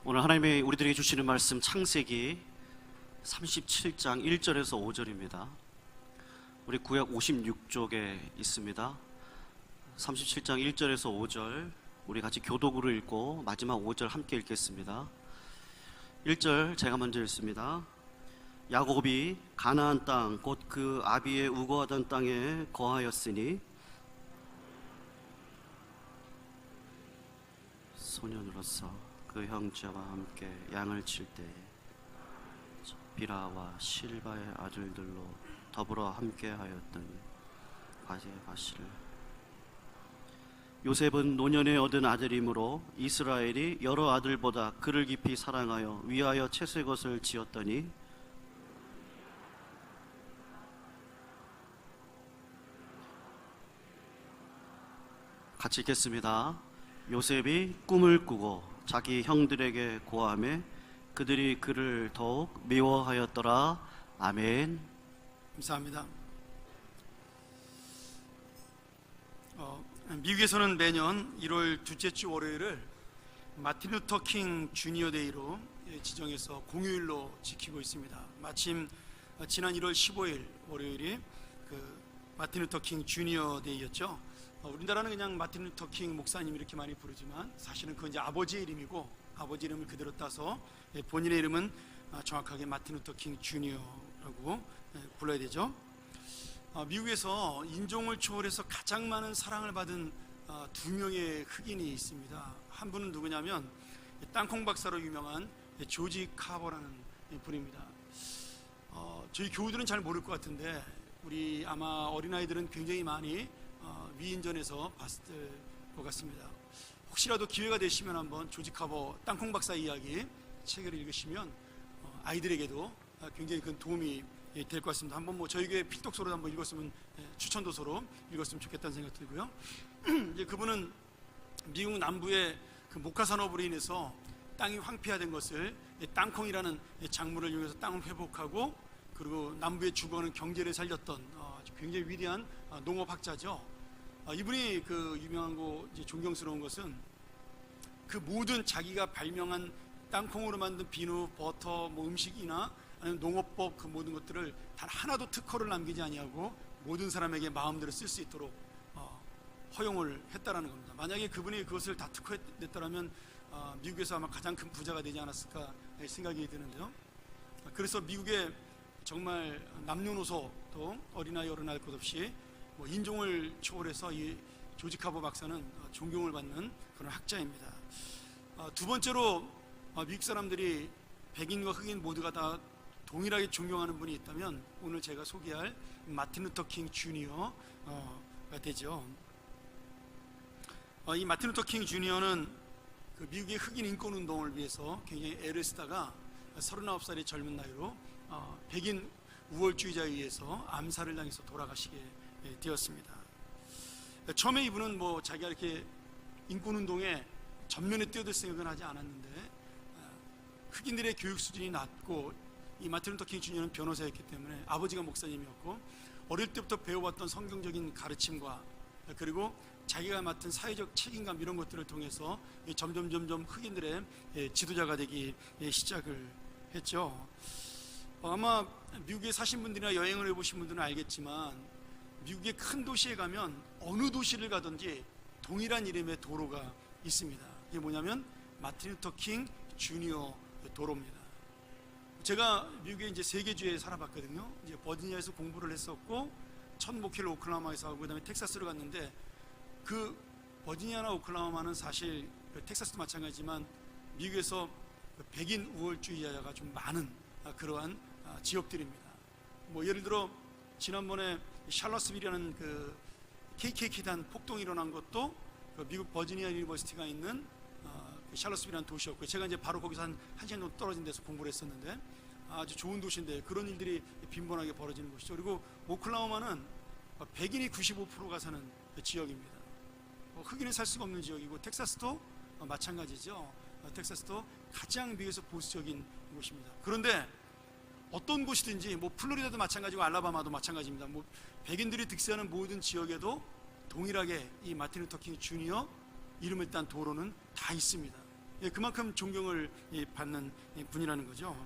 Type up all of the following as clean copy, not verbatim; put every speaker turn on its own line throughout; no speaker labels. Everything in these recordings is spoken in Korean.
오늘 하나님이 우리들에게 주시는 말씀 창세기 37장 1절에서 5절입니다. 우리 구약 56쪽에 있습니다. 37장 1절에서 5절 우리 같이 교독으로 읽고 마지막 5절 함께 읽겠습니다. 1절 제가 먼저 읽습니다. 야곱이 가나안 땅 곧 그 아비의 우거하던 땅에 거하였으니 소년으로서 그 형제와 함께 양을 칠 때 비라와 실바의 아들들로 더불어 함께하였던 바시를 요셉은 노년에 얻은 아들이므로 이스라엘이 여러 아들보다 그를 깊이 사랑하여 위하여 채색것을 지었더니 같이 읽겠습니다. 요셉이 꿈을 꾸고 자기 형들에게 고하매 그들이 그를 더욱 미워하였더라. 아멘.
감사합니다. 미국에서는 매년 1월 둘째 주 월요일을 마틴 루터 킹 주니어 데이로 지정해서 공휴일로 지키고 있습니다. 마침 지난 1월 15일 월요일이 그 마틴 루터 킹 주니어 데이였죠. 우리나라는 그냥 마틴 루터 킹 목사님 이렇게 많이 부르지만 사실은 그건 이제 아버지의 이름이고 아버지 이름을 그대로 따서 본인의 이름은 정확하게 마틴 루터 킹 주니어라고 불러야 되죠. 미국에서 인종을 초월해서 가장 많은 사랑을 받은 두 명의 흑인이 있습니다. 한 분은 누구냐면 땅콩 박사로 유명한 조지 카버라는 분입니다. 저희 교우들은 잘 모를 것 같은데 우리 아마 어린아이들은 굉장히 많이 위인전에서 봤을 것 같습니다. 혹시라도 기회가 되시면 한번 조지 카버 땅콩 박사 이야기 책을 읽으시면 아이들에게도 굉장히 큰 도움이 될 것 같습니다. 한번 뭐 저희 교회 필독서로 한번 읽었으면 추천도서로 읽었으면 좋겠다는 생각 들고요. 이제 그분은 미국 남부의 그 목화 산업으로 인해서 땅이 황폐화된 것을 땅콩이라는 작물을 이용해서 땅을 회복하고 그리고 남부의 주거는 경제를 살렸던 굉장히 위대한 농업학자죠. 이분이 그 유명하고 이제 존경스러운 것은 그 모든 자기가 발명한 땅콩으로 만든 비누, 버터, 뭐 음식이나 아니면 농업법 그 모든 것들을 단 하나도 특허를 남기지 아니하고 모든 사람에게 마음대로 쓸 수 있도록 허용을 했다라는 겁니다. 만약에 그분이 그것을 다 특허했다라면 미국에서 아마 가장 큰 부자가 되지 않았을까 생각이 드는데요. 그래서 미국의 정말 남녀노소 또 어린아이 어른할 것 없이 뭐 인종을 초월해서 이 조지 카버 박사는 존경을 받는 그런 학자입니다. 두 번째로 미국 사람들이 백인과 흑인 모두가 다 동일하게 존경하는 분이 있다면 오늘 제가 소개할 마틴 루터 킹 주니어가 되죠. 이 마틴 루터 킹 주니어는 그 미국의 흑인 인권 운동을 위해서 굉장히 애를 쓰다가 39살의 젊은 나이로 백인 우월주의자에 의해서 암살을 당해서 돌아가시게 되었습니다. 처음에 이분은 뭐 자기가 이렇게 인권운동에 전면에 뛰어들 생각은 하지 않았는데 흑인들의 교육 수준이 낮고 이 마틴 루터 킹 주니어는 변호사였기 때문에 아버지가 목사님이었고 어릴 때부터 배워왔던 성경적인 가르침과 그리고 자기가 맡은 사회적 책임감 이런 것들을 통해서 점점 흑인들의 지도자가 되기 시작을 했죠. 아마 미국에 사신 분들이나 여행을 해보신 분들은 알겠지만 미국의 큰 도시에 가면 어느 도시를 가든지 동일한 이름의 도로가 있습니다. 이게 뭐냐면 마틴 루터 킹 주니어 도로입니다. 제가 미국에 이제 3개 주에 살아봤거든요. 이제 버지니아에서 공부를 했었고 첫 목회를 오클라호마에서 하고 그다음에 텍사스로 갔는데 그 버지니아나 오클라호마는 사실 텍사스도 마찬가지지만 미국에서 백인 우월주의자가 좀 많은 그러한 지역들입니다. 뭐 예를 들어 지난번에 샬럿스빌이라는 그 KKK단 폭동이 일어난 것도 그 미국 버지니아 유니버시티가 있는 샬럿스빌이라는 도시였고요. 제가 이제 바로 거기서 한 1시간 정도 떨어진 데서 공부를 했었는데 아주 좋은 도시인데 그런 일들이 빈번하게 벌어지는 곳이죠. 그리고 오클라호마는 백인이 95%가 사는 지역입니다. 흑인은 살 수가 없는 지역이고 텍사스도 마찬가지죠. 텍사스도 가장 미국에서 보수적인 곳입니다. 그런데 어떤 곳이든지 뭐 플로리다도 마찬가지고 알라바마도 마찬가지입니다. 뭐 백인들이 득세하는 모든 지역에도 동일하게 이 마틴 루터 킹 주니어 이름을 딴 도로는 다 있습니다. 그만큼 존경을 받는 분이라는 거죠.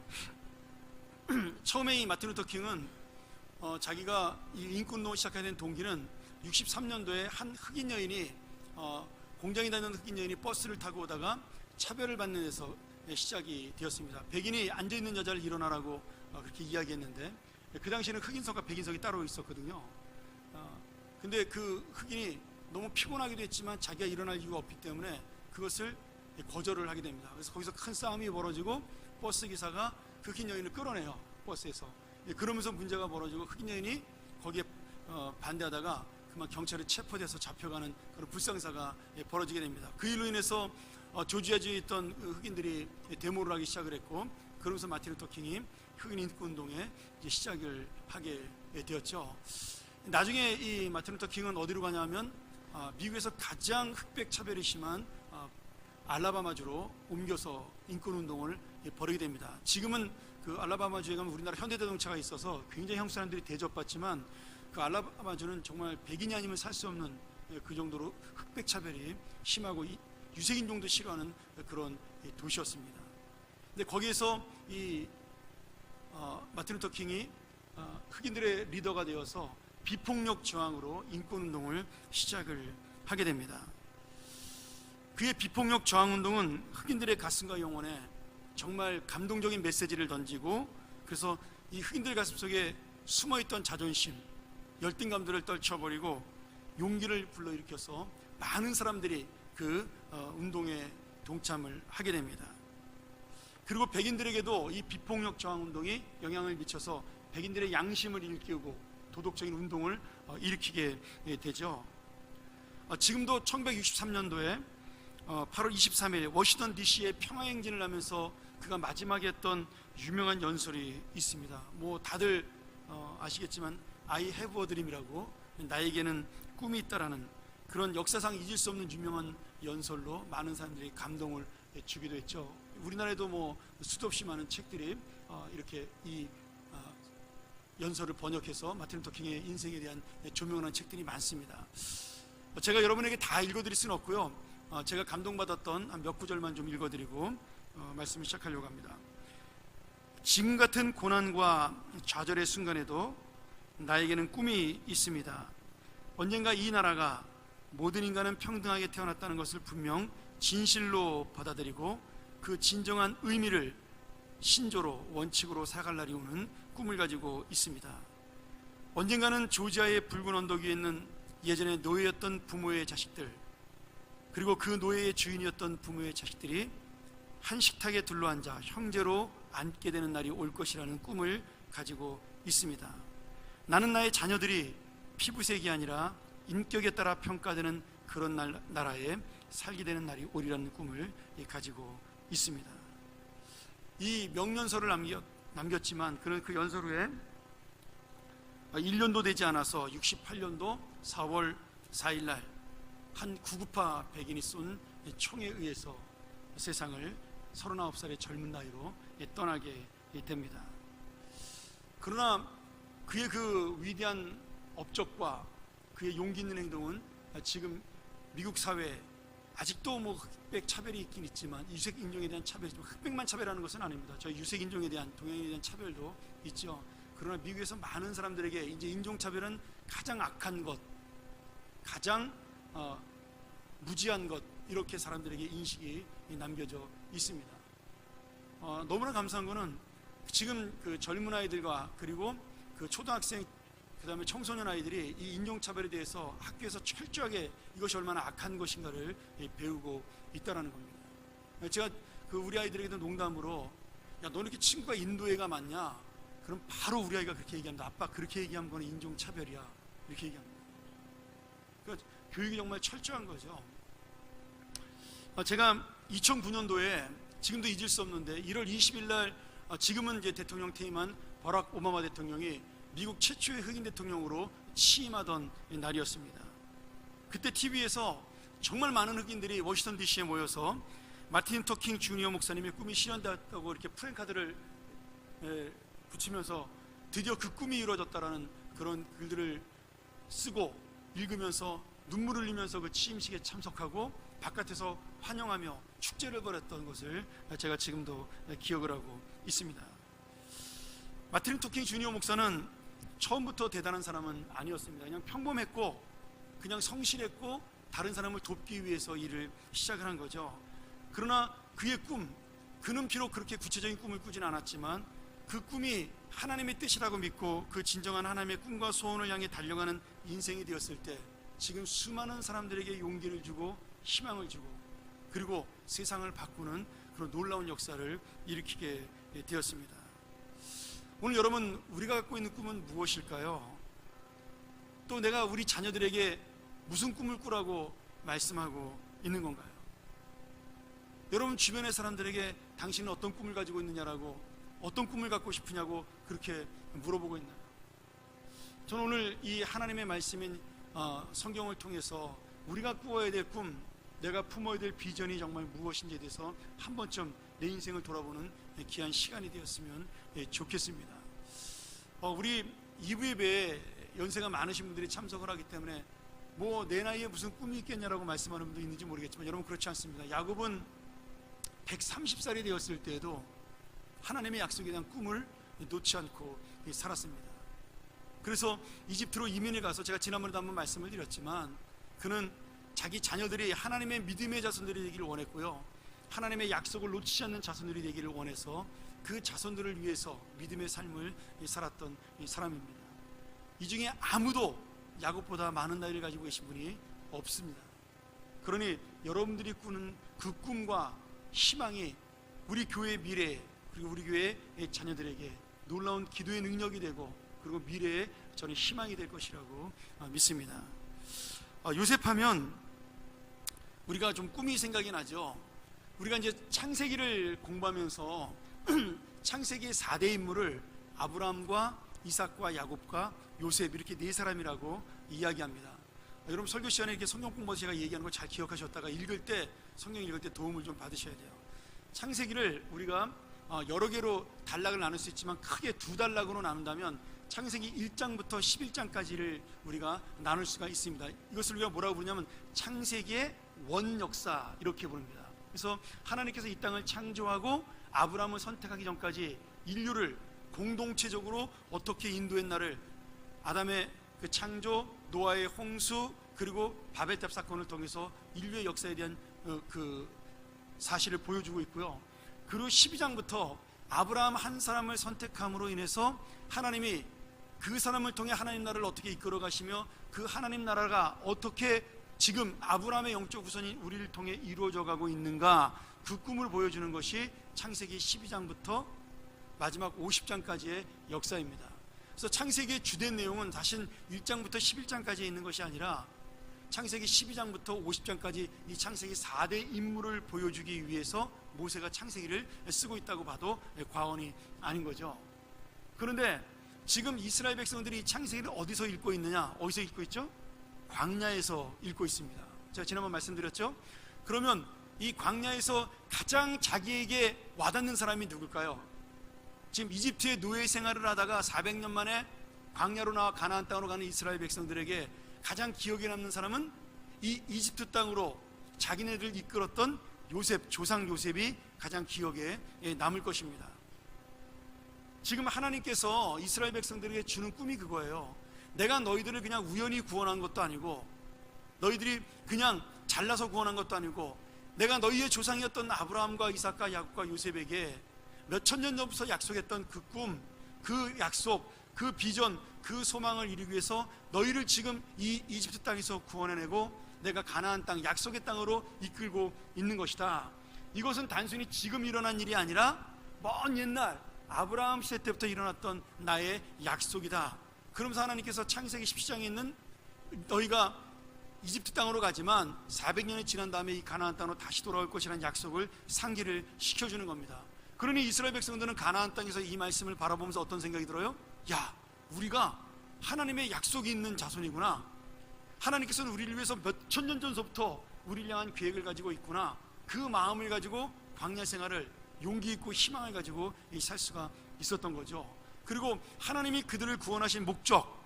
처음에 이 마틴 루터 킹은 자기가 이 인권운동을 시작하게 된 동기는 63년도에 한 흑인 여인이 공장에 다니는 흑인 여인이 버스를 타고 오다가 차별을 받는 데서 시작이 되었습니다. 백인이 앉아있는 여자를 일어나라고 그렇게 이야기했는데, 그 당시에는 흑인석과 백인석이 따로 있었거든요. 근데 그 흑인이 너무 피곤하기도 했지만 자기가 일어날 이유가 없기 때문에 그것을 거절을 하게 됩니다. 그래서 거기서 큰 싸움이 벌어지고 버스 기사가 그 흑인 여인을 끌어내요, 버스에서. 그러면서 문제가 벌어지고 흑인 여인이 거기에 반대하다가 그만 경찰에 체포돼서 잡혀가는 그런 불상사가 벌어지게 됩니다. 그 일로 인해서 조지아주에 있던 흑인들이 데모를 하기 시작을 했고, 그러면서 마틴 루터 킹이 흑인 인권운동에 시작을 하게 되었죠. 나중에 이 마틴 루터 킹은 어디로 가냐면 미국에서 가장 흑백 차별이 심한 알라바마주로 옮겨서 인권운동을 벌이게 됩니다. 지금은 그 알라바마주에 가면 우리나라 현대자동차가 있어서 굉장히 한국 사람들이 대접받지만, 그 알라바마주는 정말 백인이 아니면 살 수 없는 그 정도로 흑백 차별이 심하고 유색인종도 싫어하는 그런 도시였습니다. 근데 거기에서 이 마틴 루터 킹이 흑인들의 리더가 되어서 비폭력 저항으로 인권운동을 시작을 하게 됩니다. 그의 비폭력 저항운동은 흑인들의 가슴과 영혼에 정말 감동적인 메시지를 던지고, 그래서 이 흑인들 가슴 속에 숨어있던 자존심, 열등감들을 떨쳐버리고 용기를 불러일으켜서 많은 사람들이 그 운동에 동참을 하게 됩니다. 그리고 백인들에게도 이 비폭력 저항운동이 영향을 미쳐서 백인들의 양심을 일깨우고 도덕적인 운동을 일으키게 되죠. 지금도 1963년도에 8월 23일 워싱턴 DC에 평화행진을 하면서 그가 마지막에 했던 유명한 연설이 있습니다. 뭐 다들 아시겠지만 I have a dream이라고, 나에게는 꿈이 있다라는 그런 역사상 잊을 수 없는 유명한 연설로 많은 사람들이 감동을 주기도 했죠. 우리나라에도 뭐 수도 없이 많은 책들이 이렇게 이 연설을 번역해서 마틴 루터 킹의 인생에 대한 조명을 한 책들이 많습니다. 제가 여러분에게 다 읽어드릴 수는 없고요. 제가 감동받았던 한 몇 구절만 좀 읽어드리고 말씀을 시작하려고 합니다. 지금 같은 고난과 좌절의 순간에도 나에게는 꿈이 있습니다. 언젠가 이 나라가 모든 인간은 평등하게 태어났다는 것을 분명 진실로 받아들이고 그 진정한 의미를 신조로 원칙으로 살아갈 날이 오는 꿈을 가지고 있습니다. 언젠가는 조지아의 붉은 언덕 위에 있는 예전에 노예였던 부모의 자식들, 그리고 그 노예의 주인이었던 부모의 자식들이 한 식탁에 둘러앉아 형제로 앉게 되는 날이 올 것이라는 꿈을 가지고 있습니다. 나는 나의 자녀들이 피부색이 아니라 인격에 따라 평가되는 그런 나라에 살게 되는 날이 오리라는 꿈을 가지고 있습니다. 이 명연설을 남겼지만 그 연설 후에 1년도 되지 않아서 68년도 4월 4일 날 한 구구파 백인이 쏜 총에 의해서 세상을 39살의 젊은 나이로 떠나게 됩니다. 그러나 그의 그 위대한 업적과 그의 용기 있는 행동은 지금 미국 사회에 아직도 뭐 흑백 차별이 있긴 있지만, 유색 인종에 대한 차별이지만 흑백만 차별하는 것은 아닙니다. 저희 유색 인종에 대한, 동양인에 대한 차별도 있죠. 그러나 미국에서 많은 사람들에게 이제 인종 차별은 가장 악한 것, 가장 무지한 것, 이렇게 사람들에게 인식이 남겨져 있습니다. 너무나 감사한 것은 지금 그 젊은 아이들과 그리고 그 초등학생, 그 다음에 청소년 아이들이 이 인종차별에 대해서 학교에서 철저하게 이것이 얼마나 악한 것인가를 배우고 있다는 겁니다. 제가 그 우리 아이들에게도 농담으로, 야, 너 이렇게 친구가 인도애가 많냐? 그럼 바로 우리 아이가 그렇게 얘기합니다. 아빠, 그렇게 얘기하면 그건 인종차별이야, 이렇게 얘기합니다. 그러니까 교육이 정말 철저한 거죠. 제가 2009년도에 지금도 잊을 수 없는데 1월 20일 날 지금은 이제 대통령 퇴임한 버락 오바마 대통령이 미국 최초의 흑인 대통령으로 취임하던 날이었습니다. 그때 TV에서 정말 많은 흑인들이 워싱턴 DC에 모여서 마틴 루터 킹 주니어 목사님의 꿈이 실현되었다고 이렇게 프랭카드를 붙이면서 드디어 그 꿈이 이루어졌다라는 그런 글들을 쓰고 읽으면서 눈물을 흘리면서 그 취임식에 참석하고 바깥에서 환영하며 축제를 벌였던 것을 제가 지금도 기억을 하고 있습니다. 마틴 루터 킹 주니어 목사는 처음부터 대단한 사람은 아니었습니다. 그냥 평범했고 그냥 성실했고 다른 사람을 돕기 위해서 일을 시작을 한 거죠. 그러나 그의 그는 비록 그렇게 구체적인 꿈을 꾸진 않았지만 그 꿈이 하나님의 뜻이라고 믿고 그 진정한 하나님의 꿈과 소원을 향해 달려가는 인생이 되었을 때 지금 수많은 사람들에게 용기를 주고 희망을 주고 그리고 세상을 바꾸는 그런 놀라운 역사를 일으키게 되었습니다. 오늘 여러분, 우리가 갖고 있는 꿈은 무엇일까요? 또 내가 우리 자녀들에게 무슨 꿈을 꾸라고 말씀하고 있는 건가요? 여러분 주변의 사람들에게 당신은 어떤 꿈을 가지고 있느냐라고, 어떤 꿈을 갖고 싶으냐고 그렇게 물어보고 있나요? 저는 오늘 이 하나님의 말씀인 성경을 통해서 우리가 꾸어야 될 꿈, 내가 품어야 될 비전이 정말 무엇인지에 대해서 한 번쯤 내 인생을 돌아보는 귀한 시간이 되었으면 좋겠습니다. 우리 2부 예배에 연세가 많으신 분들이 참석을 하기 때문에 뭐 내 나이에 무슨 꿈이 있겠냐라고 말씀하는 분도 있는지 모르겠지만 여러분, 그렇지 않습니다. 야곱은 130살이 되었을 때에도 하나님의 약속에 대한 꿈을 놓지 않고 살았습니다. 그래서 이집트로 이민을 가서, 제가 지난번에도 한번 말씀을 드렸지만, 그는 자기 자녀들이 하나님의 믿음의 자손들이 되기를 원했고요, 하나님의 약속을 놓치지 않는 자손들이 되기를 원해서 그 자손들을 위해서 믿음의 삶을 살았던 사람입니다. 이 중에 아무도 야곱보다 많은 나이를 가지고 계신 분이 없습니다. 그러니 여러분들이 꾸는 그 꿈과 희망이 우리 교회의 미래, 그리고 우리 교회의 자녀들에게 놀라운 기도의 능력이 되고 그리고 미래의 저는 희망이 될 것이라고 믿습니다. 요셉하면 우리가 좀 꿈이 생각이 나죠. 우리가 이제 창세기를 공부하면서 창세기의 4대 인물을 아브라함과 이삭과 야곱과 요셉, 이렇게 네 사람이라고 이야기합니다. 여러분 설교 시간에 이렇게 성경 공부해서 제가 얘기하는 걸 잘 기억하셨다가 성경 읽을 때 도움을 좀 받으셔야 돼요. 창세기를 우리가 여러 개로 단락을 나눌 수 있지만 크게 두 단락으로 나눈다면 창세기 1장부터 11장까지를 우리가 나눌 수가 있습니다. 이것을 우리가 뭐라고 부르냐면 창세기의 원역사, 이렇게 부릅니다. 그래서 하나님께서 이 땅을 창조하고 아브라함을 선택하기 전까지 인류를 공동체적으로 어떻게 인도했나를, 아담의 그 창조, 노아의 홍수, 그리고 바벨탑 사건을 통해서 인류의 역사에 대한 그 사실을 보여주고 있고요. 그리고 12장부터 아브라함 한 사람을 선택함으로 인해서 하나님이 그 사람을 통해 하나님 나라를 어떻게 이끌어 가시며 그 하나님 나라가 어떻게 지금 아브라함의 영적 후손이 우리를 통해 이루어져 가고 있는가, 그 꿈을 보여주는 것이 창세기 12장부터 마지막 50장까지의 역사입니다. 그래서 창세기의 주된 내용은 사실 1장부터 11장까지 있는 것이 아니라 창세기 12장부터 50장까지 이 창세기 4대 인물을 보여주기 위해서 모세가 창세기를 쓰고 있다고 봐도 과언이 아닌 거죠. 그런데 지금 이스라엘 백성들이 이 창세기를 어디서 읽고 있느냐? 어디서 읽고 있죠? 광야에서 읽고 있습니다. 제가 지난번 말씀드렸죠? 그러면 이 광야에서 가장 자기에게 와닿는 사람이 누굴까요? 지금 이집트의 노예 생활을 하다가 400년 만에 광야로 나와 가나안 땅으로 가는 이스라엘 백성들에게 가장 기억에 남는 사람은 이 이집트 땅으로 자기네들 이끌었던 요셉, 조상 요셉이 가장 기억에 남을 것입니다. 지금 하나님께서 이스라엘 백성들에게 주는 꿈이 그거예요. 내가 너희들을 그냥 우연히 구원한 것도 아니고, 너희들이 그냥 잘나서 구원한 것도 아니고, 내가 너희의 조상이었던 아브라함과 이삭과 야곱과 요셉에게 몇천 년 전부터 약속했던 그 꿈, 그 약속, 그 비전, 그 소망을 이루기 위해서 너희를 지금 이 이집트 땅에서 구원해내고 내가 가나안 땅, 약속의 땅으로 이끌고 있는 것이다. 이것은 단순히 지금 일어난 일이 아니라 먼 옛날 아브라함 시대 때부터 일어났던 나의 약속이다. 그러면서 하나님께서 창세기 10장에 있는 너희가 이집트 땅으로 가지만 400년이 지난 다음에 이 가나안 땅으로 다시 돌아올 것이라는 약속을 상기를 시켜주는 겁니다. 그러니 이스라엘 백성들은 가나안 땅에서 이 말씀을 바라보면서 어떤 생각이 들어요? 야, 우리가 하나님의 약속이 있는 자손이구나. 하나님께서는 우리를 위해서 몇천 년 전서부터 우리를 향한 계획을 가지고 있구나. 그 마음을 가지고 광야 생활을 용기 있고 희망을 가지고 살 수가 있었던 거죠. 그리고 하나님이 그들을 구원하신 목적,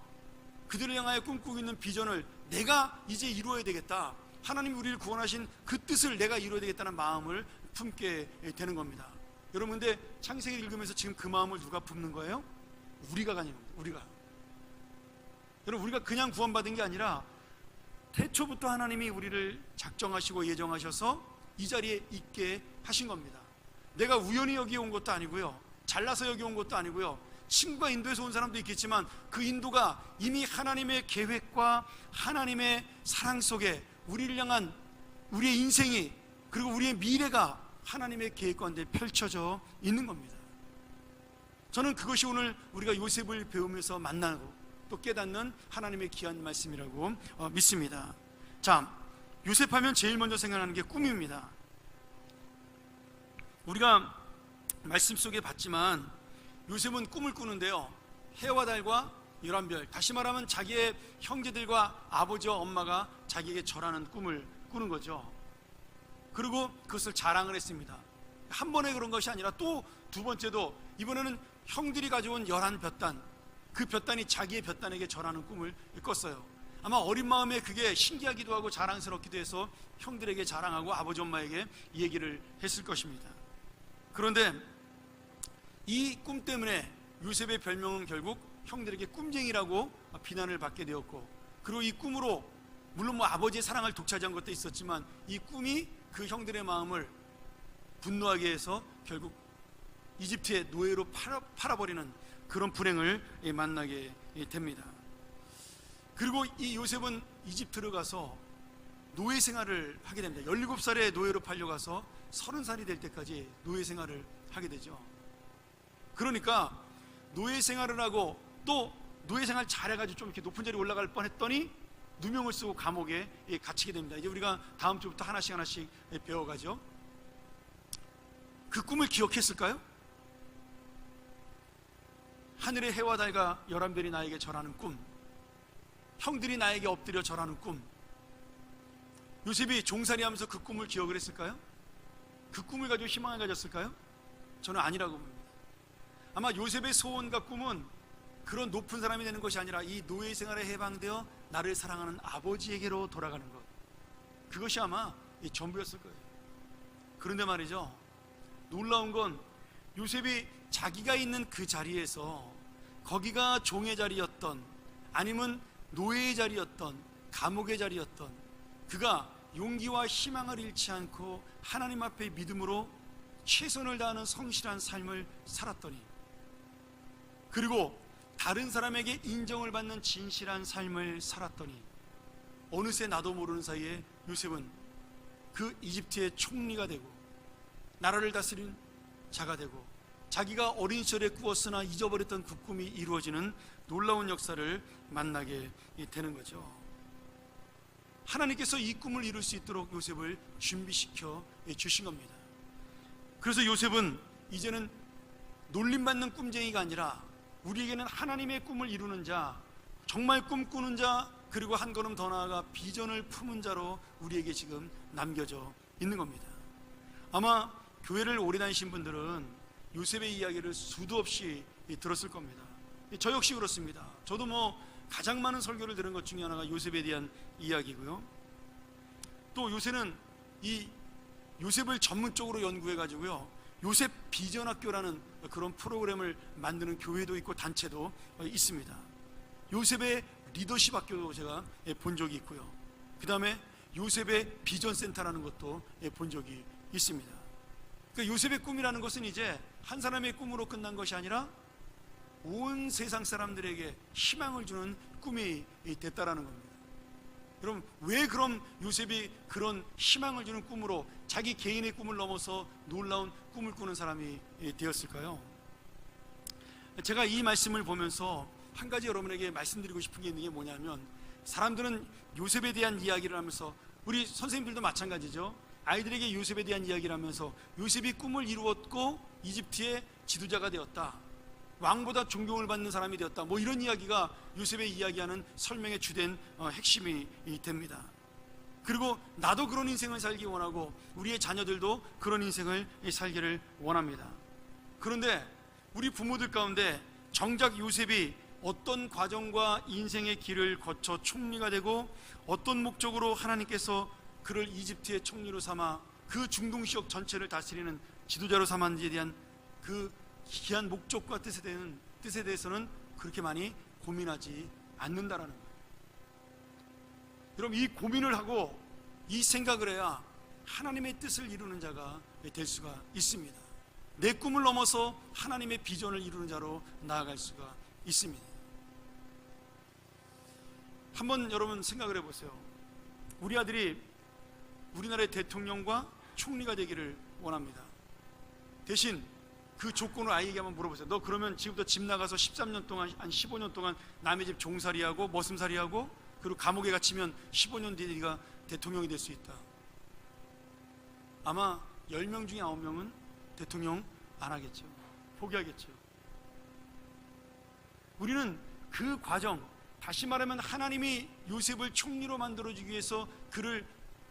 그들을 향하여 꿈꾸고 있는 비전을 내가 이제 이루어야 되겠다. 하나님이 우리를 구원하신 그 뜻을 내가 이루어야 되겠다는 마음을 품게 되는 겁니다. 여러분, 근데 창세기를 읽으면서 지금 그 마음을 누가 품는 거예요? 우리가 가지는 겁니다. 우리가. 여러분, 우리가 그냥 구원받은 게 아니라 태초부터 하나님이 우리를 작정하시고 예정하셔서 이 자리에 있게 하신 겁니다. 내가 우연히 여기 온 것도 아니고요, 잘나서 여기 온 것도 아니고요, 친구가 인도에서 온 사람도 있겠지만 그 인도가 이미 하나님의 계획과 하나님의 사랑 속에 우리를 향한 우리의 인생이, 그리고 우리의 미래가 하나님의 계획 가운데 펼쳐져 있는 겁니다. 저는 그것이 오늘 우리가 요셉을 배우면서 만나고 또 깨닫는 하나님의 귀한 말씀이라고 믿습니다. 자, 요셉하면 제일 먼저 생각나는 게 꿈입니다. 우리가 말씀 속에 봤지만 요셉은 꿈을 꾸는데요, 해와 달과 11별, 다시 말하면 자기의 형제들과 아버지와 엄마가 자기에게 절하는 꿈을 꾸는 거죠. 그리고 그것을 자랑을 했습니다. 한 번에 그런 것이 아니라 또 두 번째도, 이번에는 형들이 가져온 11볕단, 그 볕단이 자기의 볕단에게 절하는 꿈을 꿨어요. 아마 어린 마음에 그게 신기하기도 하고 자랑스럽기도 해서 형들에게 자랑하고 아버지 엄마에게 얘기를 했을 것입니다. 그런데 이 꿈 때문에 요셉의 별명은 결국 형들에게 꿈쟁이라고 비난을 받게 되었고, 그리고 이 꿈으로 물론 아버지의 사랑을 독차지한 것도 있었지만 이 꿈이 그 형들의 마음을 분노하게 해서 결국 이집트의 노예로 팔아버리는 그런 불행을 만나게 됩니다. 그리고 이 요셉은 이집트로 가서 노예 생활을 하게 됩니다. 17살에 노예로 팔려가서 30살이 될 때까지 노예 생활을 하게 되죠. 그러니까 노예 생활을 하고 또 노예 생활 잘해가지고 좀 이렇게 높은 자리에 올라갈 뻔했더니 누명을 쓰고 감옥에 갇히게 됩니다. 이제 우리가 다음 주부터 하나씩 배워가죠. 그 꿈을 기억했을까요? 하늘의 해와 달과 11별이 나에게 절하는 꿈, 형들이 나에게 엎드려 절하는 꿈. 요셉이 종살이하면서 그 꿈을 기억을 했을까요? 그 꿈을 가지고 희망을 가졌을까요? 저는 아니라고 봅니다. 아마 요셉의 소원과 꿈은 그런 높은 사람이 되는 것이 아니라 이 노예 생활에 해방되어 나를 사랑하는 아버지에게로 돌아가는 것, 그것이 아마 전부였을 거예요. 그런데 말이죠, 놀라운 건 요셉이 자기가 있는 그 자리에서, 거기가 종의 자리였던 아니면 노예의 자리였던 감옥의 자리였던, 그가 용기와 희망을 잃지 않고 하나님 앞에 믿음으로 최선을 다하는 성실한 삶을 살았더니, 그리고 다른 사람에게 인정을 받는 진실한 삶을 살았더니 어느새 나도 모르는 사이에 요셉은 그 이집트의 총리가 되고 나라를 다스린 자가 되고 자기가 어린 시절에 꾸었으나 잊어버렸던 그 꿈이 이루어지는 놀라운 역사를 만나게 되는 거죠. 하나님께서 이 꿈을 이룰 수 있도록 요셉을 준비시켜 주신 겁니다. 그래서 요셉은 이제는 놀림받는 꿈쟁이가 아니라 우리에게는 하나님의 꿈을 이루는 자, 정말 꿈꾸는 자, 그리고 한 걸음 더 나아가 비전을 품은 자로 우리에게 지금 남겨져 있는 겁니다. 아마 교회를 오래 다니신 분들은 요셉의 이야기를 수도 없이 들었을 겁니다. 저 역시 그렇습니다. 저도 가장 많은 설교를 들은 것 중에 하나가 요셉에 대한 이야기고요. 또 요새는 이 요셉을 전문적으로 연구해 가지고요, 요셉 비전학교라는 그런 프로그램을 만드는 교회도 있고 단체도 있습니다. 요셉의 리더십 학교도 제가 본 적이 있고요. 그 다음에 요셉의 비전센터라는 것도 본 적이 있습니다. 그러니까 요셉의 꿈이라는 것은 이제 한 사람의 꿈으로 끝난 것이 아니라 온 세상 사람들에게 희망을 주는 꿈이 됐다라는 겁니다. 여러분, 왜 그럼 요셉이 그런 희망을 주는 꿈으로 자기 개인의 꿈을 넘어서 놀라운 꿈을 꾸는 사람이 되었을까요? 제가 이 말씀을 보면서 한 가지 여러분에게 말씀드리고 싶은 게 있는 게 뭐냐면, 사람들은 요셉에 대한 이야기를 하면서, 우리 선생님들도 마찬가지죠. 아이들에게 요셉에 대한 이야기를 하면서 요셉이 꿈을 이루었고 이집트의 지도자가 되었다, 왕보다 존경을 받는 사람이 되었다, 이런 이야기가 요셉의 이야기하는 설명의 주된 핵심이 됩니다. 그리고 나도 그런 인생을 살기 원하고 우리의 자녀들도 그런 인생을 살기를 원합니다. 그런데 우리 부모들 가운데 정작 요셉이 어떤 과정과 인생의 길을 거쳐 총리가 되고 어떤 목적으로 하나님께서 그를 이집트의 총리로 삼아 그 중동 지역 전체를 다스리는 지도자로 삼았는지에 대한 그 기한 목적과 뜻에 대해서는 그렇게 많이 고민하지 않는다라는 거예요. 여러분, 이 고민을 하고 이 생각을 해야 하나님의 뜻을 이루는 자가 될 수가 있습니다. 내 꿈을 넘어서 하나님의 비전을 이루는 자로 나아갈 수가 있습니다. 한번 여러분 생각을 해보세요. 우리 아들이 우리나라의 대통령과 총리가 되기를 원합니다. 대신 그 조건을 아이에게 한번 물어보세요. 너 그러면 지금부터 집 나가서 13년 동안, 한 15년 동안 남의 집 종살이하고 머슴살이하고 그리고 감옥에 갇히면 15년 뒤에 네가 대통령이 될 수 있다. 아마 10명 중에 9명은 대통령 안 하겠죠. 포기하겠죠. 우리는 그 과정, 다시 말하면 하나님이 요셉을 총리로 만들어주기 위해서 그를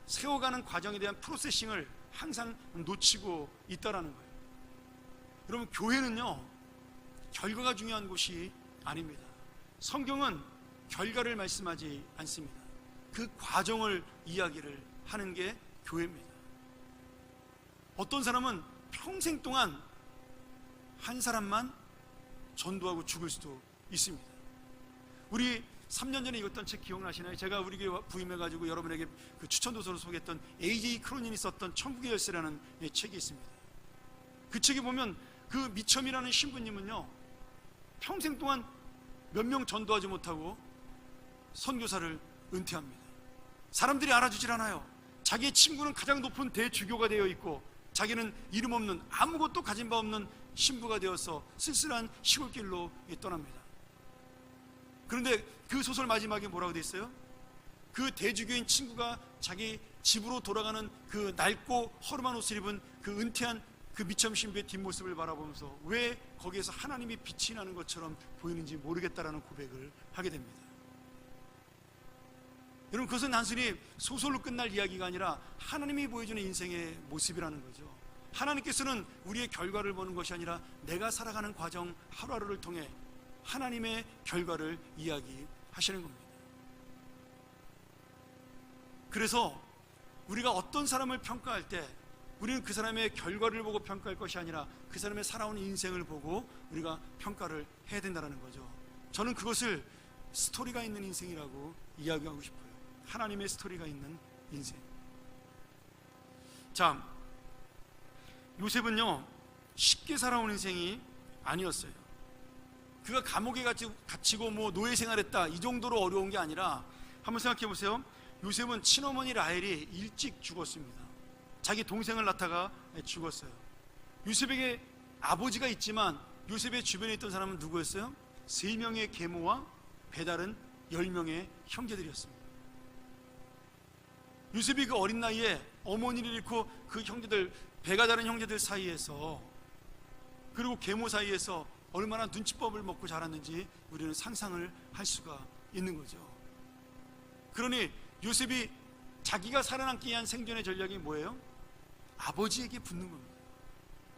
세워가는 과정에 대한 프로세싱을 항상 놓치고 있다라는 거예요. 여러분, 교회는요, 결과가 중요한 곳이 아닙니다. 성경은 결과를 말씀하지 않습니다. 그 과정을 이야기를 하는 게 교회입니다. 어떤 사람은 평생 동안 한 사람만 전도하고 죽을 수도 있습니다. 우리 3년 전에 읽었던 책 기억나시나요? 제가 우리 교회 부임해가지고 여러분에게 그 추천도서로 소개했던 A.J. 크로닌이 썼던 천국의 열쇠라는 책이 있습니다. 그 책에 보면 그 미첨이라는 신부님은요, 평생 동안 몇 명 전도하지 못하고 선교사를 은퇴합니다. 사람들이 알아주질 않아요. 자기의 친구는 가장 높은 대주교가 되어 있고 자기는 이름 없는, 아무것도 가진 바 없는 신부가 되어서 쓸쓸한 시골길로 떠납니다. 그런데 그 소설 마지막에 뭐라고 돼 있어요? 그 대주교인 친구가 자기 집으로 돌아가는 그 낡고 허름한 옷을 입은 그 은퇴한 그 미첨 신부의 뒷모습을 바라보면서 왜 거기에서 하나님이 빛이 나는 것처럼 보이는지 모르겠다라는 고백을 하게 됩니다. 여러분, 그것은 단순히 소설로 끝날 이야기가 아니라 하나님이 보여주는 인생의 모습이라는 거죠. 하나님께서는 우리의 결과를 보는 것이 아니라 내가 살아가는 과정 하루하루를 통해 하나님의 결과를 이야기하시는 겁니다. 그래서 우리가 어떤 사람을 평가할 때 우리는 그 사람의 결과를 보고 평가할 것이 아니라 그 사람의 살아온 인생을 보고 우리가 평가를 해야 된다는 거죠. 저는 그것을 스토리가 있는 인생이라고 이야기하고 싶어요. 하나님의 스토리가 있는 인생. 자, 요셉은요, 쉽게 살아온 인생이 아니었어요. 그가 감옥에 갇히고 뭐 노예 생활했다, 이 정도로 어려운 게 아니라, 한번 생각해 보세요. 요셉은 친어머니 라헬이 일찍 죽었습니다. 자기 동생을 낳다가 죽었어요. 요셉에게 아버지가 있지만 요셉의 주변에 있던 사람은 누구였어요? 3명의 계모와 배다른 10명의 형제들이었습니다. 요셉이 그 어린 나이에 어머니를 잃고 그 형제들, 배가 다른 형제들 사이에서, 그리고 계모 사이에서 얼마나 눈치밥을 먹고 자랐는지 우리는 상상을 할 수가 있는 거죠. 그러니 요셉이 자기가 살아남기 위한 생존의 전략이 뭐예요? 아버지에게 붙는 겁니다.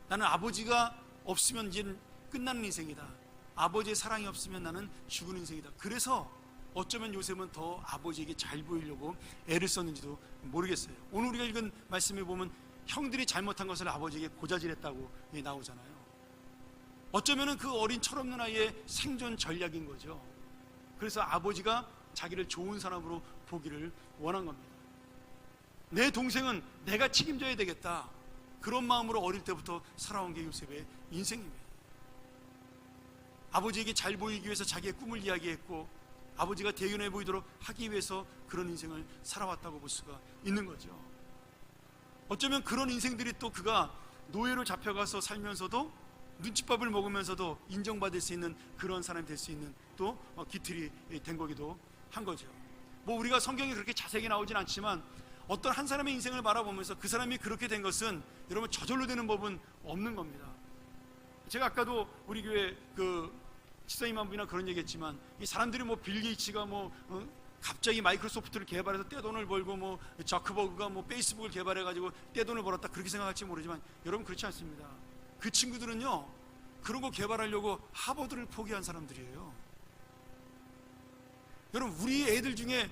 나는 아버지가 없으면 이제는 끝나는 인생이다. 아버지의 사랑이 없으면 나는 죽은 인생이다. 그래서 어쩌면 요셉은 더 아버지에게 잘 보이려고 애를 썼는지도 모르겠어요. 오늘 우리가 읽은 말씀에 보면 형들이 잘못한 것을 아버지에게 고자질했다고 나오잖아요. 어쩌면 그 어린 철없는 아이의 생존 전략인 거죠. 그래서 아버지가 자기를 좋은 사람으로 보기를 원한 겁니다. 내 동생은 내가 책임져야 되겠다, 그런 마음으로 어릴 때부터 살아온 게 요셉의 인생입니다. 아버지에게 잘 보이기 위해서 자기의 꿈을 이야기했고 아버지가 대견해 보이도록 하기 위해서 그런 인생을 살아왔다고 볼 수가 있는 거죠. 어쩌면 그런 인생들이 또 그가 노예로 잡혀가서 살면서도 눈칫밥을 먹으면서도 인정받을 수 있는 그런 사람이 될 수 있는 또 기틀이 된 거기도 한 거죠. 뭐 우리가 성경이 그렇게 자세히 나오진 않지만 어떤 한 사람의 인생을 바라보면서 그 사람이 그렇게 된 것은 여러분 저절로 되는 법은 없는 겁니다. 제가 아까도 우리 교회 그 지사님 한 분이나 그런 얘기했지만, 이 사람들이 뭐 빌 게이츠가 갑자기 마이크로소프트를 개발해서 떼돈을 벌고 뭐 자크버그가 뭐 페이스북을 개발해가지고 떼돈을 벌었다, 그렇게 생각할지 모르지만 여러분 그렇지 않습니다. 그 친구들은요, 그런 거 개발하려고 하버드를 포기한 사람들이에요. 여러분, 우리 애들 중에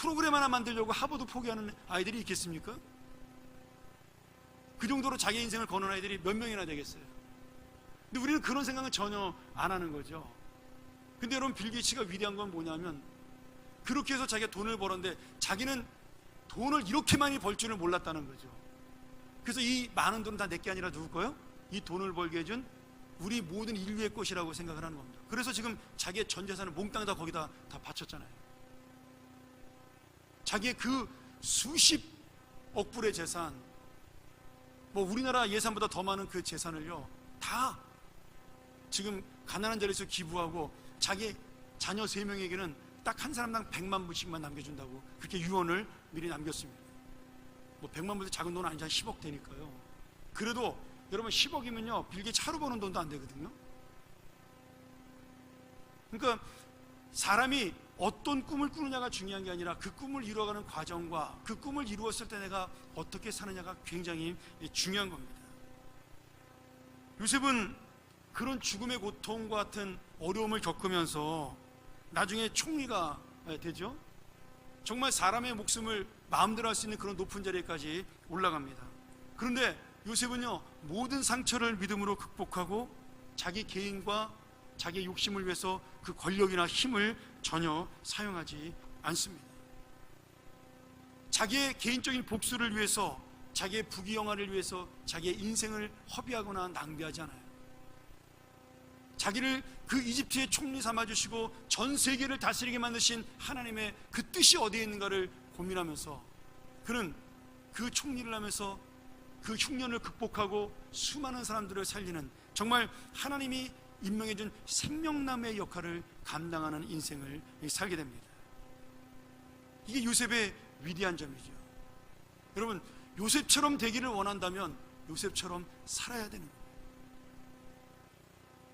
프로그램 하나 만들려고 하버드 포기하는 아이들이 있겠습니까? 그 정도로 자기 인생을 거는 아이들이 몇 명이나 되겠어요? 근데 우리는 그런 생각은 전혀 안 하는 거죠. 근데 여러분, 빌 게이츠가 위대한 건 뭐냐면 그렇게 해서 자기가 돈을 벌었는데 자기는 돈을 이렇게 많이 벌 줄을 몰랐다는 거죠. 그래서 이 많은 돈은 다 내게 아니라 누구 거예요? 이 돈을 벌게 해준 우리 모든 인류의 것이라고 생각을 하는 겁니다. 그래서 지금 자기의 전 재산을 몽땅 다 거기다 다 바쳤잖아요. 자기의 그 수십억 불의 재산, 뭐 우리나라 예산보다 더 많은 그 재산을요 다 지금 가난한 자리에서 기부하고 자기 자녀 3명에게는 딱 한 사람당 100만 불씩만 남겨준다고 그렇게 유언을 미리 남겼습니다. 뭐 100만 불도 작은 돈 아니잖아요. 10억 되니까요. 그래도 여러분 10억이면요 빌 게이츠 하루 버는 돈도 안 되거든요. 그러니까 사람이 어떤 꿈을 꾸느냐가 중요한 게 아니라 그 꿈을 이루어가는 과정과 그 꿈을 이루었을 때 내가 어떻게 사느냐가 굉장히 중요한 겁니다. 요셉은 그런 죽음의 고통과 같은 어려움을 겪으면서 나중에 총리가 되죠. 정말 사람의 목숨을 마음대로 할 수 있는 그런 높은 자리까지 올라갑니다. 그런데 요셉은요 모든 상처를 믿음으로 극복하고 자기 개인과 자기의 욕심을 위해서 그 권력이나 힘을 전혀 사용하지 않습니다. 자기의 개인적인 복수를 위해서, 자기의 부귀영화를 위해서 자기의 인생을 허비하거나 낭비하지 않아요. 자기를 그 이집트의 총리 삼아주시고 전 세계를 다스리게 만드신 하나님의 그 뜻이 어디에 있는가를 고민하면서 그는 그 총리를 하면서 그 흉년을 극복하고 수많은 사람들을 살리는, 정말 하나님이 임명해준 생명나무의 역할을 감당하는 인생을 살게 됩니다. 이게 요셉의 위대한 점이죠. 여러분, 요셉처럼 되기를 원한다면 요셉처럼 살아야 되는 거예요.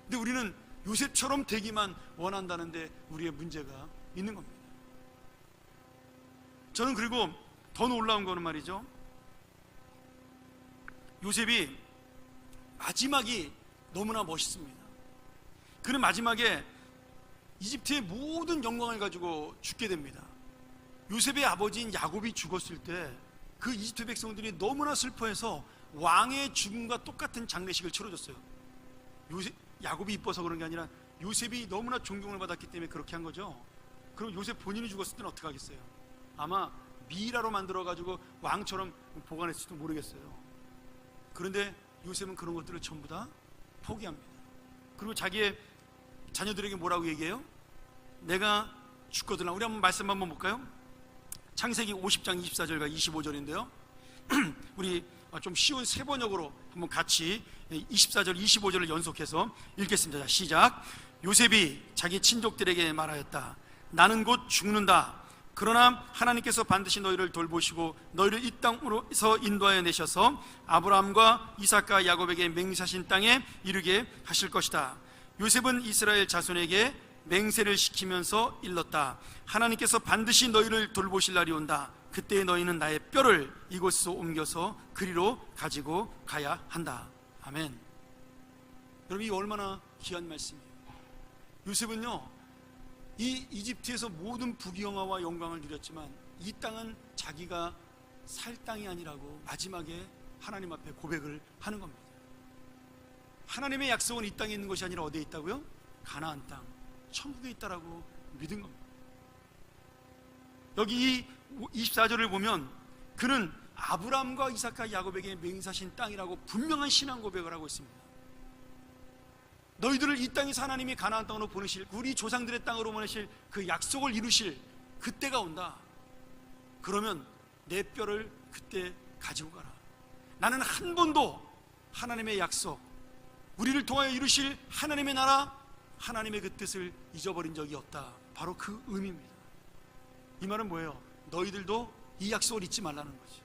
근데 우리는 요셉처럼 되기만 원한다는데 우리의 문제가 있는 겁니다. 저는 그리고 더 놀라운 거는 말이죠, 요셉이 마지막이 너무나 멋있습니다. 그는 마지막에 이집트의 모든 영광을 가지고 죽게 됩니다. 요셉의 아버지인 야곱이 죽었을 때 그 이집트 백성들이 너무나 슬퍼해서 왕의 죽음과 똑같은 장례식을 치러줬어요. 야곱이 이뻐서 그런 게 아니라 요셉이 너무나 존경을 받았기 때문에 그렇게 한 거죠. 그럼 요셉 본인이 죽었을 때는 어떻게 하겠어요? 아마 미라로 만들어가지고 왕처럼 보관했을지도 모르겠어요. 그런데 요셉은 그런 것들을 전부 다 포기합니다. 그리고 자기의 자녀들에게 뭐라고 얘기해요? 내가 죽거든. 우리 한번 말씀 한번 볼까요? 창세기 50장 24절과 25절인데요 우리 좀 쉬운 세 번역으로 한번 같이 24절 25절을 연속해서 읽겠습니다. 자, 시작. 요셉이 자기 친족들에게 말하였다. 나는 곧 죽는다. 그러나 하나님께서 반드시 너희를 돌보시고 너희를 이 땅으로서 인도하여 내셔서 아브라함과 이삭과 야곱에게 맹세하신 땅에 이르게 하실 것이다. 요셉은 이스라엘 자손에게 맹세를 시키면서 일렀다. 하나님께서 반드시 너희를 돌보실 날이 온다. 그때 너희는 나의 뼈를 이곳에서 옮겨서 그리로 가지고 가야 한다. 아멘. 여러분, 이 얼마나 귀한 말씀이에요. 요셉은요 이 이집트에서 모든 부귀영화와 영광을 누렸지만 이 땅은 자기가 살 땅이 아니라고 마지막에 하나님 앞에 고백을 하는 겁니다. 하나님의 약속은 이 땅에 있는 것이 아니라 어디에 있다고요? 가나안 땅, 천국에 있다라고 믿은 겁니다. 여기 이 24절을 보면 그는 아브라함과 이삭과 야곱에게 맹세하신 땅이라고 분명한 신앙 고백을 하고 있습니다. 너희들을 이 땅에서 하나님이 가나안 땅으로 보내실, 우리 조상들의 땅으로 보내실 그 약속을 이루실 그때가 온다. 그러면 내 뼈를 그때 가지고 가라. 나는 한 번도 하나님의 약속, 우리를 통하여 이루실 하나님의 나라, 하나님의 그 뜻을 잊어버린 적이 없다. 바로 그 의미입니다. 이 말은 뭐예요? 너희들도 이 약속을 잊지 말라는 거지.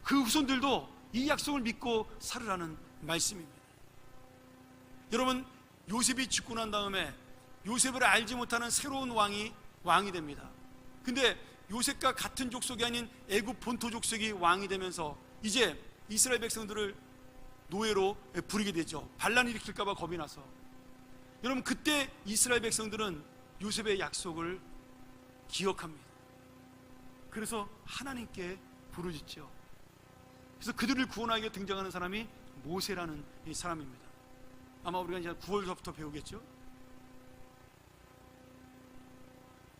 그 후손들도 이 약속을 믿고 살으라는 말씀입니다. 여러분, 요셉이 죽고 난 다음에 요셉을 알지 못하는 새로운 왕이 됩니다. 근데 요셉과 같은 족속이 아닌 애굽 본토 족속이 왕이 되면서 이제 이스라엘 백성들을 노예로 부리게 되죠. 반란을 일으킬까 봐 겁이 나서. 여러분, 그때 이스라엘 백성들은 요셉의 약속을 기억합니다. 그래서 하나님께 부르짖죠. 그래서 그들을 구원하기 위해 등장하는 사람이 모세라는 이 사람입니다. 아마 우리가 이제 9월서부터 배우겠죠.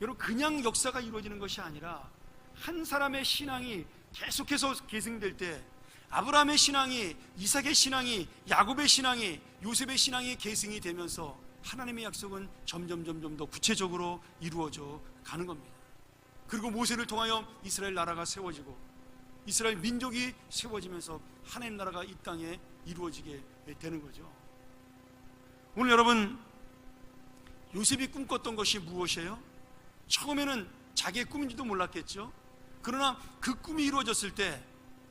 여러분, 그냥 역사가 이루어지는 것이 아니라 한 사람의 신앙이 계속해서 계승될 때, 아브라함의 신앙이, 이삭의 신앙이, 야곱의 신앙이, 요셉의 신앙이 계승이 되면서 하나님의 약속은 점점 더 구체적으로 이루어져 가는 겁니다. 그리고 모세를 통하여 이스라엘 나라가 세워지고 이스라엘 민족이 세워지면서 하나님 나라가 이 땅에 이루어지게 되는 거죠. 오늘 여러분, 요셉이 꿈꿨던 것이 무엇이에요? 처음에는 자기의 꿈인지도 몰랐겠죠. 그러나 그 꿈이 이루어졌을 때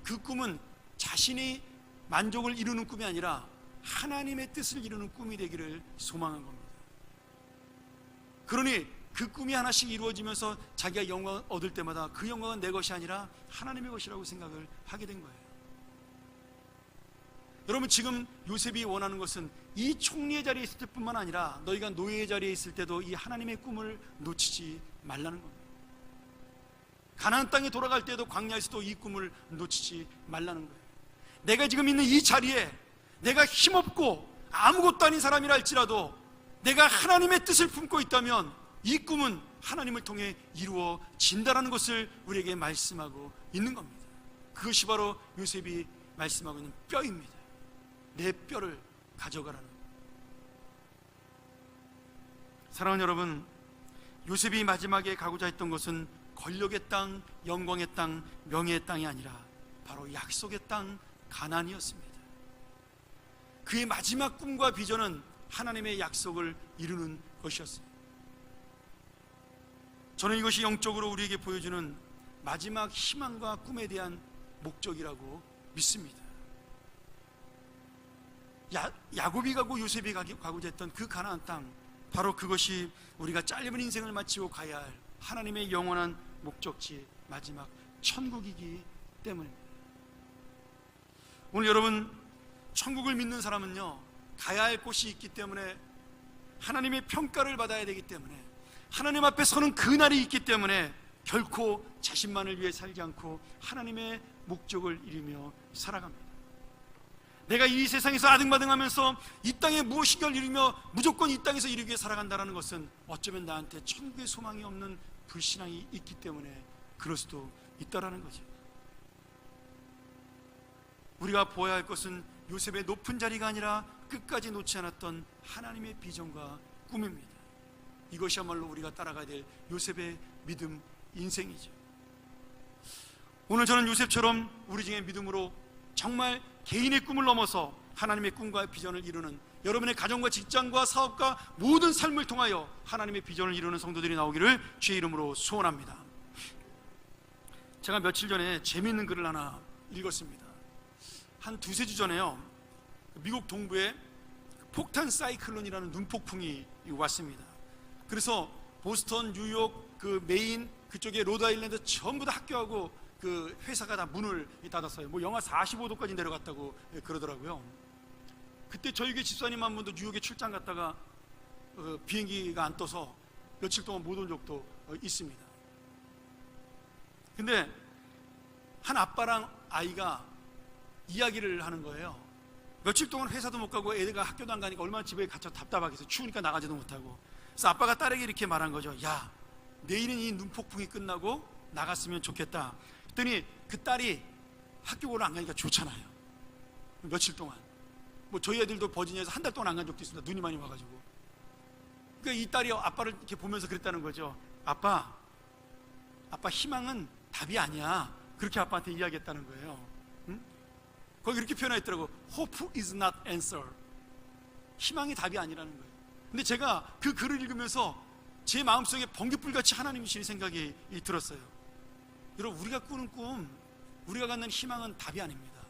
그 꿈은 자신이 만족을 이루는 꿈이 아니라 하나님의 뜻을 이루는 꿈이 되기를 소망한 겁니다. 그러니 그 꿈이 하나씩 이루어지면서 자기가 영광을 얻을 때마다 그 영광은 내 것이 아니라 하나님의 것이라고 생각을 하게 된 거예요. 여러분, 지금 요셉이 원하는 것은 이 총리의 자리에 있을 때뿐만 아니라 너희가 노예의 자리에 있을 때도 이 하나님의 꿈을 놓치지 말라는 겁니다. 가나안 땅에 돌아갈 때도 광야에서도 이 꿈을 놓치지 말라는 거예요. 내가 지금 있는 이 자리에 내가 힘없고 아무것도 아닌 사람이라 할지라도 내가 하나님의 뜻을 품고 있다면 이 꿈은 하나님을 통해 이루어진다라는 것을 우리에게 말씀하고 있는 겁니다. 그것이 바로 요셉이 말씀하고 있는 뼈입니다. 내 뼈를 가져가라는 거예요. 사랑하는 여러분, 요셉이 마지막에 가고자 했던 것은 권력의 땅, 영광의 땅, 명예의 땅이 아니라 바로 약속의 땅 가나안이었습니다. 그의 마지막 꿈과 비전은 하나님의 약속을 이루는 것이었습니다. 저는 이것이 영적으로 우리에게 보여주는 마지막 희망과 꿈에 대한 목적이라고 믿습니다. 야곱이 가고 요셉이 가고자 했던 그 가나안 땅, 바로 그것이 우리가 짧은 인생을 마치고 가야 할 하나님의 영원한 목적지, 마지막 천국이기 때문입니다. 오늘 여러분, 천국을 믿는 사람은요, 가야 할 곳이 있기 때문에, 하나님의 평가를 받아야 되기 때문에, 하나님 앞에 서는 그날이 있기 때문에 결코 자신만을 위해 살지 않고 하나님의 목적을 이루며 살아갑니다. 내가 이 세상에서 아등바등하면서 이 땅에 무엇인가를 이루며 무조건 이 땅에서 이루기 위해 살아간다는 것은 어쩌면 나한테 천국의 소망이 없는 불신앙이 있기 때문에 그럴 수도 있다라는 거죠. 우리가 보아야 할 것은 요셉의 높은 자리가 아니라 끝까지 놓지 않았던 하나님의 비전과 꿈입니다. 이것이야말로 우리가 따라가야 될 요셉의 믿음 인생이죠. 오늘 저는 요셉처럼 우리 중에 믿음으로 정말 개인의 꿈을 넘어서 하나님의 꿈과 비전을 이루는, 여러분의 가정과 직장과 사업과 모든 삶을 통하여 하나님의 비전을 이루는 성도들이 나오기를 주의 이름으로 소원합니다. 제가 며칠 전에 재미있는 글을 하나 읽었습니다. 한 두세 주 전에요, 미국 동부에 폭탄 사이클론이라는 눈폭풍이 왔습니다. 그래서 보스턴, 뉴욕, 그 메인 그쪽에 로드아일랜드 전부 다 학교하고 그 회사가 다 문을 닫았어요. 뭐 영하 45도까지 내려갔다고 그러더라고요. 그때 저희 교회 집사님 한 분도 뉴욕에 출장 갔다가 비행기가 안 떠서 며칠 동안 못 온 적도 있습니다. 근데 한 아빠랑 아이가 이야기를 하는 거예요. 며칠 동안 회사도 못 가고 애가 학교도 안 가니까 얼마나 집에 갇혀 답답하겠어요. 추우니까 나가지도 못하고. 그래서 아빠가 딸에게 이렇게 말한 거죠. 야, 내일은 이 눈폭풍이 끝나고 나갔으면 좋겠다. 그랬더니 그 딸이 학교를 안 가니까 좋잖아요. 며칠 동안. 뭐 저희 애들도 버지니아에서 한 달 동안 안 간 적도 있습니다. 눈이 많이 와가지고. 그러니까 이 딸이 아빠를 이렇게 보면서 그랬다는 거죠. 아빠 희망은 답이 아니야. 그렇게 아빠한테 이야기했다는 거예요. 응? 거기 이렇게 표현했더라고. Hope is not answer. 희망이 답이 아니라는 거예요. 근데 제가 그 글을 읽으면서 제 마음속에 번개불같이 하나님이시는 생각이 들었어요. 여러분, 우리가 꾸는 꿈, 우리가 갖는 희망은 답이 아닙니다.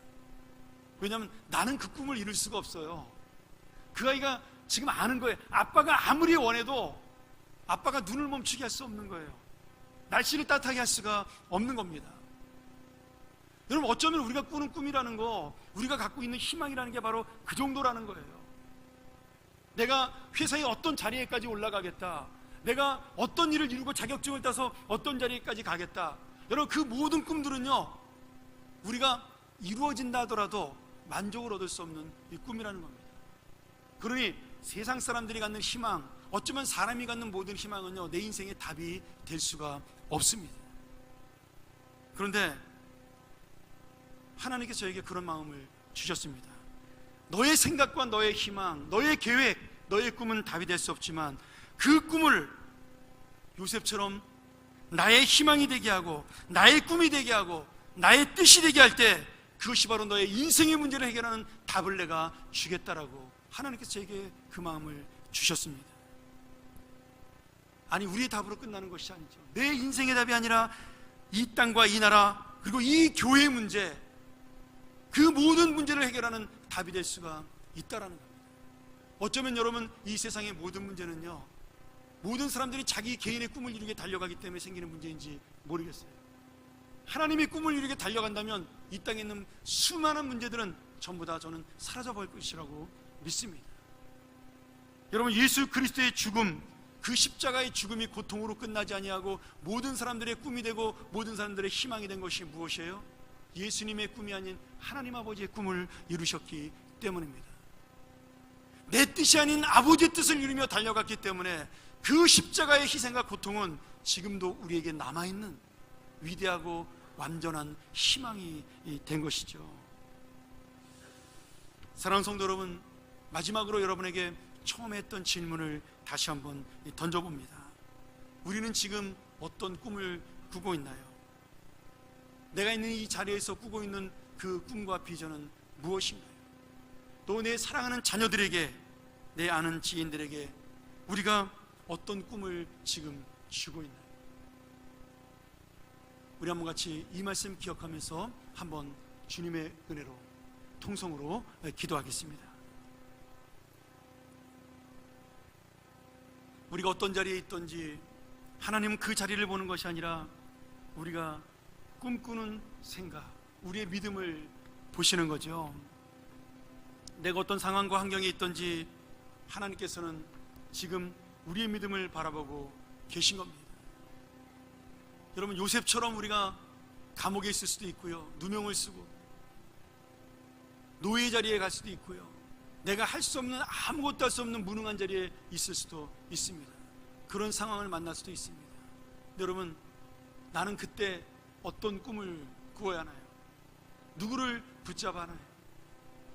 왜냐하면 나는 그 꿈을 이룰 수가 없어요. 그 아이가 지금 아는 거예요. 아빠가 아무리 원해도 아빠가 눈을 멈추게 할 수 없는 거예요. 날씨를 따뜻하게 할 수가 없는 겁니다. 여러분, 어쩌면 우리가 꾸는 꿈이라는 거, 우리가 갖고 있는 희망이라는 게 바로 그 정도라는 거예요. 내가 회사의 어떤 자리에까지 올라가겠다, 내가 어떤 일을 이루고 자격증을 따서 어떤 자리까지 가겠다. 여러분, 그 모든 꿈들은요, 우리가 이루어진다 하더라도 만족을 얻을 수 없는 이 꿈이라는 겁니다. 그러니 세상 사람들이 갖는 희망, 어쩌면 사람이 갖는 모든 희망은요, 내 인생의 답이 될 수가 없습니다. 그런데 하나님께서 저에게 그런 마음을 주셨습니다. 너의 생각과 너의 희망, 너의 계획, 너의 꿈은 답이 될 수 없지만 그 꿈을 요셉처럼 나의 희망이 되게 하고 나의 꿈이 되게 하고 나의 뜻이 되게 할 때 그것이 바로 너의 인생의 문제를 해결하는 답을 내가 주겠다라고 하나님께서 저에게 그 마음을 주셨습니다. 아니, 우리의 답으로 끝나는 것이 아니죠. 내 인생의 답이 아니라 이 땅과 이 나라 그리고 이 교회의 문제, 그 모든 문제를 해결하는 답이 될 수가 있다라는 겁니다. 어쩌면 여러분, 이 세상의 모든 문제는요, 모든 사람들이 자기 개인의 꿈을 이루게 달려가기 때문에 생기는 문제인지 모르겠어요. 하나님의 꿈을 이루게 달려간다면 이 땅에 있는 수많은 문제들은 전부 다 저는 사라져버릴 것이라고 믿습니다. 여러분, 예수 그리스도의 죽음, 그 십자가의 죽음이 고통으로 끝나지 아니하고 모든 사람들의 꿈이 되고 모든 사람들의 희망이 된 것이 무엇이에요? 예수님의 꿈이 아닌 하나님 아버지의 꿈을 이루셨기 때문입니다. 내 뜻이 아닌 아버지의 뜻을 이루며 달려갔기 때문에 그 십자가의 희생과 고통은 지금도 우리에게 남아있는 위대하고 완전한 희망이 된 것이죠. 사랑하는 성도 여러분, 마지막으로 여러분에게 처음에 했던 질문을 다시 한번 던져봅니다. 우리는 지금 어떤 꿈을 꾸고 있나요? 내가 있는 이 자리에서 꾸고 있는 그 꿈과 비전은 무엇인가요? 또 내 사랑하는 자녀들에게, 내 아는 지인들에게 우리가 어떤 꿈을 지금 주고 있나요? 우리 한번 같이 이 말씀 기억하면서 한번 주님의 은혜로 통성으로 기도하겠습니다. 우리가 어떤 자리에 있든지 하나님은 그 자리를 보는 것이 아니라 우리가 꿈꾸는 생각, 우리의 믿음을 보시는 거죠. 내가 어떤 상황과 환경에 있든지 하나님께서는 지금 우리의 믿음을 바라보고 계신 겁니다. 여러분, 요셉처럼 우리가 감옥에 있을 수도 있고요, 누명을 쓰고 노예 자리에 갈 수도 있고요, 내가 할 수 없는, 아무것도 할 수 없는 무능한 자리에 있을 수도 있습니다. 그런 상황을 만날 수도 있습니다. 여러분, 나는 그때 어떤 꿈을 꾸어야 하나요? 누구를 붙잡아 하나요?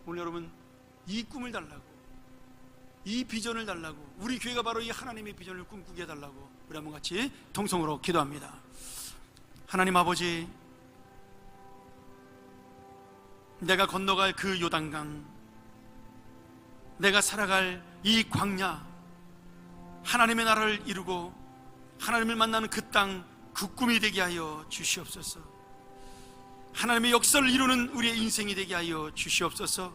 오늘 여러분, 이 꿈을 달라고, 이 비전을 달라고, 우리 교회가 바로 이 하나님의 비전을 꿈꾸게 해달라고 우리 한번 같이 통성으로 기도합니다. 하나님 아버지, 내가 건너갈 그 요단강, 내가 살아갈 이 광야, 하나님의 나라를 이루고 하나님을 만나는 그 땅, 그 꿈이 되게 하여 주시옵소서. 하나님의 역사를 이루는 우리의 인생이 되게 하여 주시옵소서.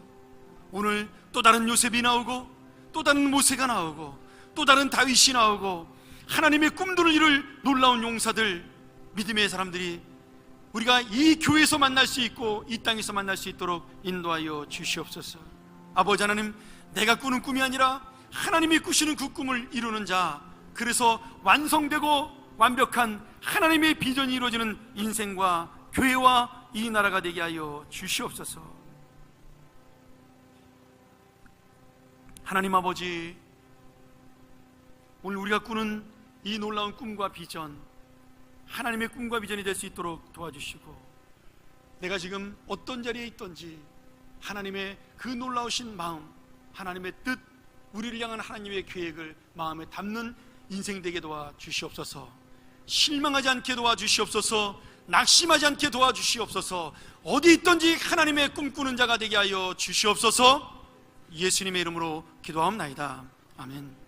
오늘 또 다른 요셉이 나오고 또 다른 모세가 나오고 또 다른 다윗이 나오고 하나님의 꿈들을 이룰 놀라운 용사들, 믿음의 사람들이 우리가 이 교회에서 만날 수 있고 이 땅에서 만날 수 있도록 인도하여 주시옵소서. 아버지 하나님, 내가 꾸는 꿈이 아니라 하나님이 꾸시는 그 꿈을 이루는 자, 그래서 완성되고 완벽한 하나님의 비전이 이루어지는 인생과 교회와 이 나라가 되게 하여 주시옵소서. 하나님 아버지, 오늘 우리가 꾸는 이 놀라운 꿈과 비전, 하나님의 꿈과 비전이 될 수 있도록 도와주시고, 내가 지금 어떤 자리에 있든지 하나님의 그 놀라우신 마음, 하나님의 뜻, 우리를 향한 하나님의 계획을 마음에 담는 인생 되게 도와주시옵소서. 실망하지 않게 도와주시옵소서. 낙심하지 않게 도와주시옵소서. 어디 있든지 하나님의 꿈꾸는 자가 되게 하여 주시옵소서. 예수님의 이름으로 기도하옵나이다. 아멘.